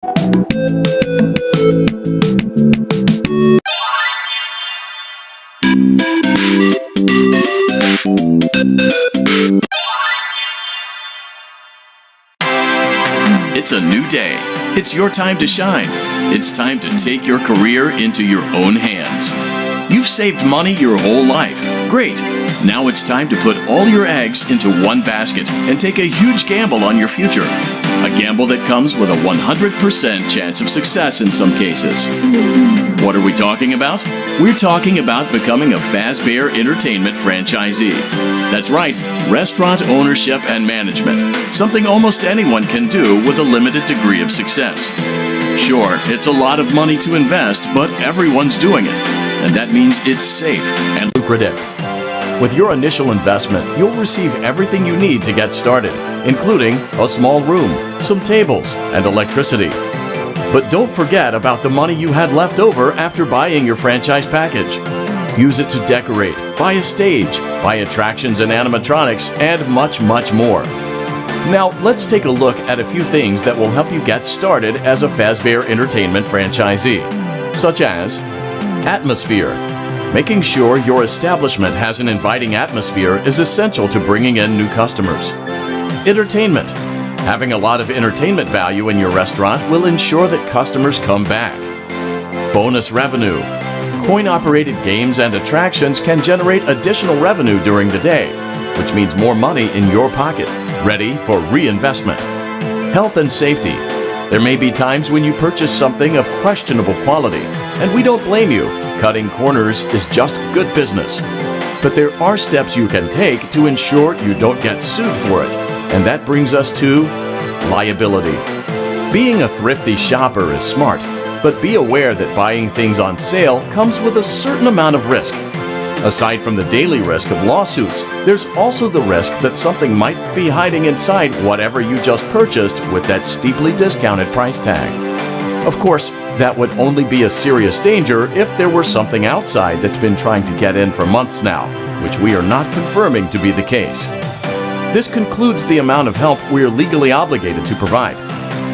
It's a new day. It's your time to shine. It's time to take your career into your own hands. You've saved money your whole life. Great. Now it's time to put all your eggs into one basket and take a huge gamble on your future. A gamble that comes with a 100% chance of success in some cases. What are we talking about? We're talking about becoming a Fazbear Entertainment franchisee. That's right, restaurant ownership and management. Something almost anyone can do with a limited degree of success. Sure, it's a lot of money to invest, but everyone's doing it. And that means it's safe and lucrative. With your initial investment, you'll receive everything you need to get started, including a small room, some tables, and electricity. But don't forget about the money you had left over after buying your franchise package. Use it to decorate, buy a stage, buy attractions and animatronics, and much, much more. Now, let's take a look at a few things that will help you get started as a Fazbear Entertainment franchisee, such as atmosphere. Making sure your establishment has an inviting atmosphere is essential to bringing in new customers. Entertainment. Having a lot of entertainment value in your restaurant will ensure that customers come back. Bonus revenue. Coin-operated games and attractions can generate additional revenue during the day, which means more money in your pocket, ready for reinvestment. Health and safety. There may be times when you purchase something of questionable quality, and we don't blame you. Cutting corners is just good business. But there are steps you can take to ensure you don't get sued for it, and that brings us to liability. Being a thrifty shopper is smart, but be aware that buying things on sale comes with a certain amount of risk. Aside from the daily risk of lawsuits, there's also the risk that something might be hiding inside whatever you just purchased with that steeply discounted price tag. Of course, that would only be a serious danger if there were something outside that's been trying to get in for months now, which we are not confirming to be the case. This concludes the amount of help we are legally obligated to provide.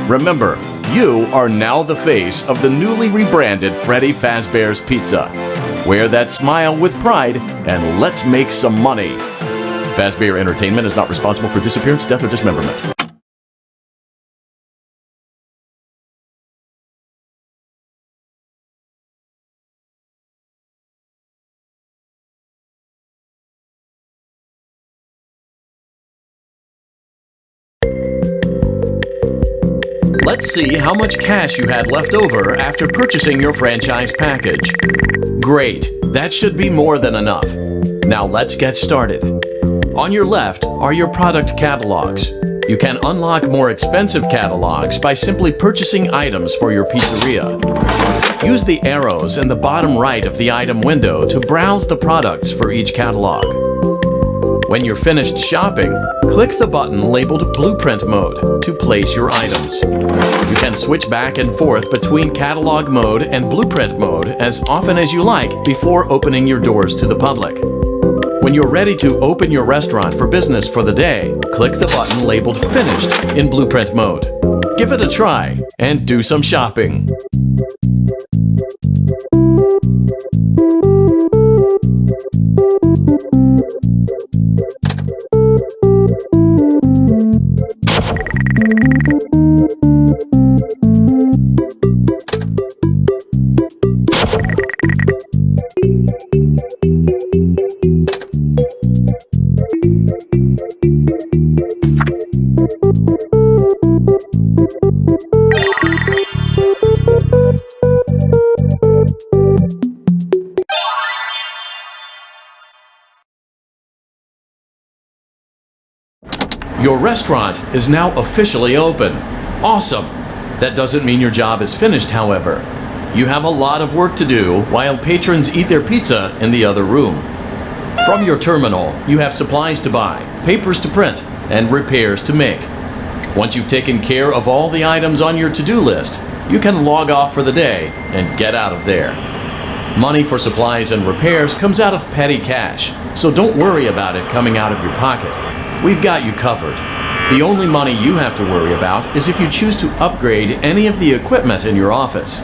Remember, you are now the face of the newly rebranded Freddy Fazbear's Pizza. Wear that smile with pride and let's make some money. Fazbear Entertainment is not responsible for disappearance, death, or dismemberment. Let's see how much cash you had left over after purchasing your franchise package. Great, that should be more than enough. Now let's get started. On your left are your product catalogs. You can unlock more expensive catalogs by simply purchasing items for your pizzeria. Use the arrows in the bottom right of the item window to browse the products for each catalog. When you're finished shopping, click the button labeled Blueprint Mode to place your items. You can switch back and forth between Catalog Mode and Blueprint Mode as often as you like before opening your doors to the public. When you're ready to open your restaurant for business for the day, click the button labeled Finished in Blueprint Mode. Give it a try and do some shopping. Your restaurant is now officially open. Awesome! That doesn't mean your job is finished, however. You have a lot of work to do while patrons eat their pizza in the other room. From your terminal, you have supplies to buy, papers to print, and repairs to make. Once you've taken care of all the items on your to-do list, you can log off for the day and get out of there. Money for supplies and repairs comes out of petty cash, so don't worry about it coming out of your pocket. We've got you covered. The only money you have to worry about is if you choose to upgrade any of the equipment in your office.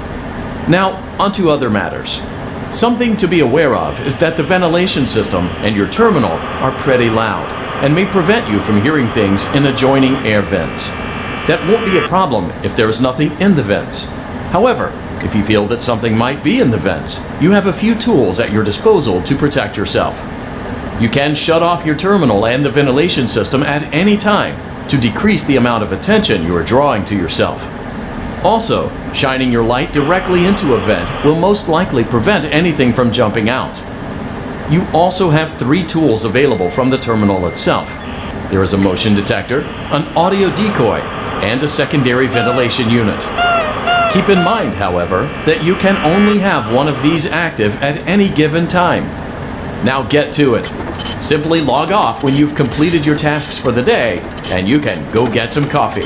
Now, onto other matters. Something to be aware of is that the ventilation system and your terminal are pretty loud and may prevent you from hearing things in adjoining air vents. That won't be a problem if there is nothing in the vents. However, if you feel that something might be in the vents, you have a few tools at your disposal to protect yourself. You can shut off your terminal and the ventilation system at any time to decrease the amount of attention you are drawing to yourself. Also, shining your light directly into a vent will most likely prevent anything from jumping out. You also have 3 tools available from the terminal itself. There is a motion detector, an audio decoy, and a secondary ventilation unit. Keep in mind, however, that you can only have one of these active at any given time. Now get to it. Simply log off when you've completed your tasks for the day, and you can go get some coffee.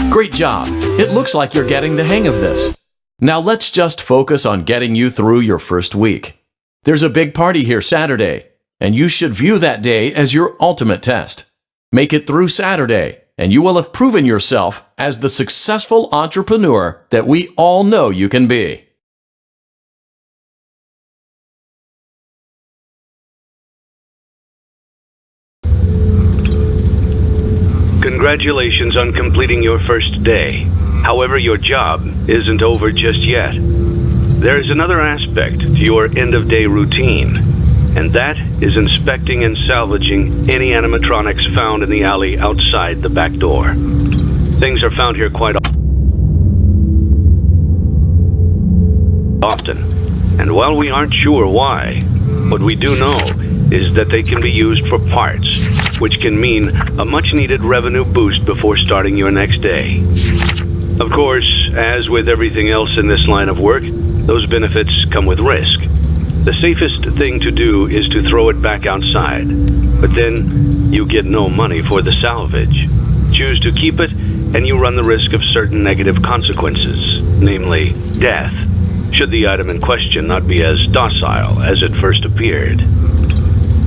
Great job! It looks like you're getting the hang of this. Now let's just focus on getting you through your first week. There's a big party here Saturday, and you should view that day as your ultimate test. Make it through Saturday, and you will have proven yourself as the successful entrepreneur that we all know you can be. Congratulations on completing your first day. However, your job isn't over just yet. There is another aspect to your end-of-day routine, and that is inspecting and salvaging any animatronics found in the alley outside the back door. Things are found here quite often, and while we aren't sure why, what we do know is that they can be used for parts, which can mean a much-needed revenue boost before starting your next day. Of course, as with everything else in this line of work, those benefits come with risk. The safest thing to do is to throw it back outside, but then you get no money for the salvage. Choose to keep it, and you run the risk of certain negative consequences, namely death, should the item in question not be as docile as it first appeared.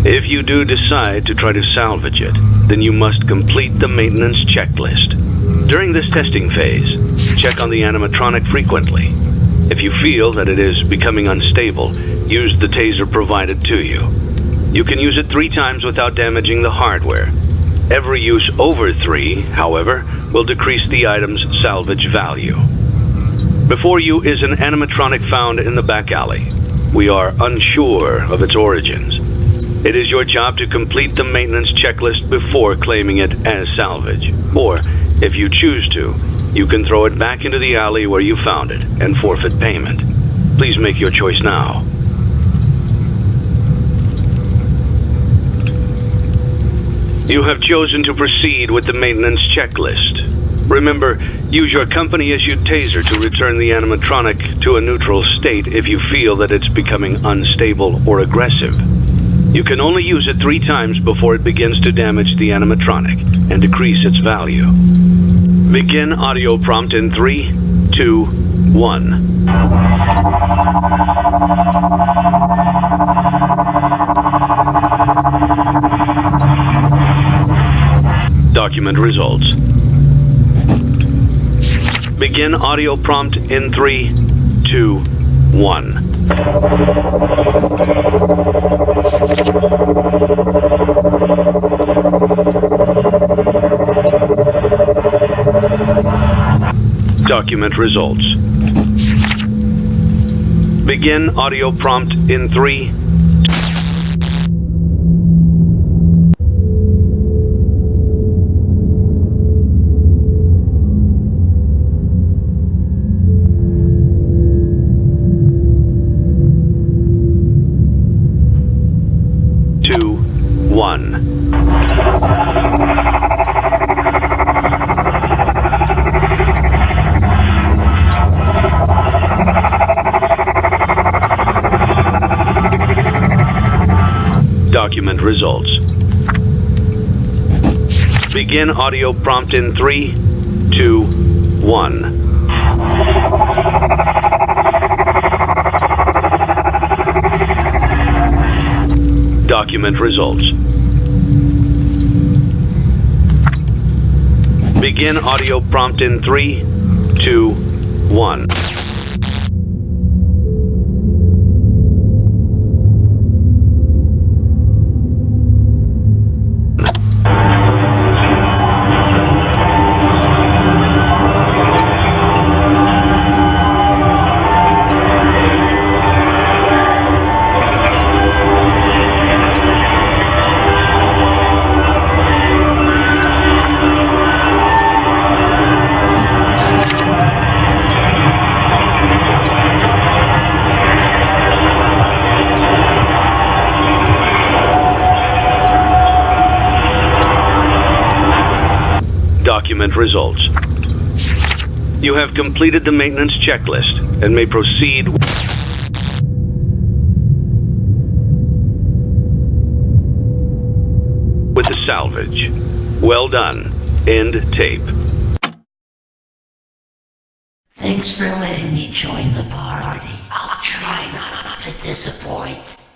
If you do decide to try to salvage it, then you must complete the maintenance checklist. During this testing phase, check on the animatronic frequently. If you feel that it is becoming unstable, use the taser provided to you. You can use it 3 times without damaging the hardware. Every use over 3, however, will decrease the item's salvage value. Before you is an animatronic found in the back alley. We are unsure of its origins. It is your job to complete the maintenance checklist before claiming it as salvage. Or, if you choose to, you can throw it back into the alley where you found it and forfeit payment. Please make your choice now. You have chosen to proceed with the maintenance checklist. Remember, use your company-issued taser to return the animatronic to a neutral state if you feel that it's becoming unstable or aggressive. You can only use it 3 times before it begins to damage the animatronic and decrease its value. Begin audio prompt in 3, 2, 1. Document results. Begin audio prompt in 3, 2, 1. Document results. Begin audio prompt in 3, 2, 1. Document results. Begin audio prompt in 3, 2, 1. Document results. Begin audio prompt in 3, 2, 1. Document results. You have completed the maintenance checklist and may proceed with the salvage. Well done. End tape. Thanks for letting me join the party. I'll try not to disappoint.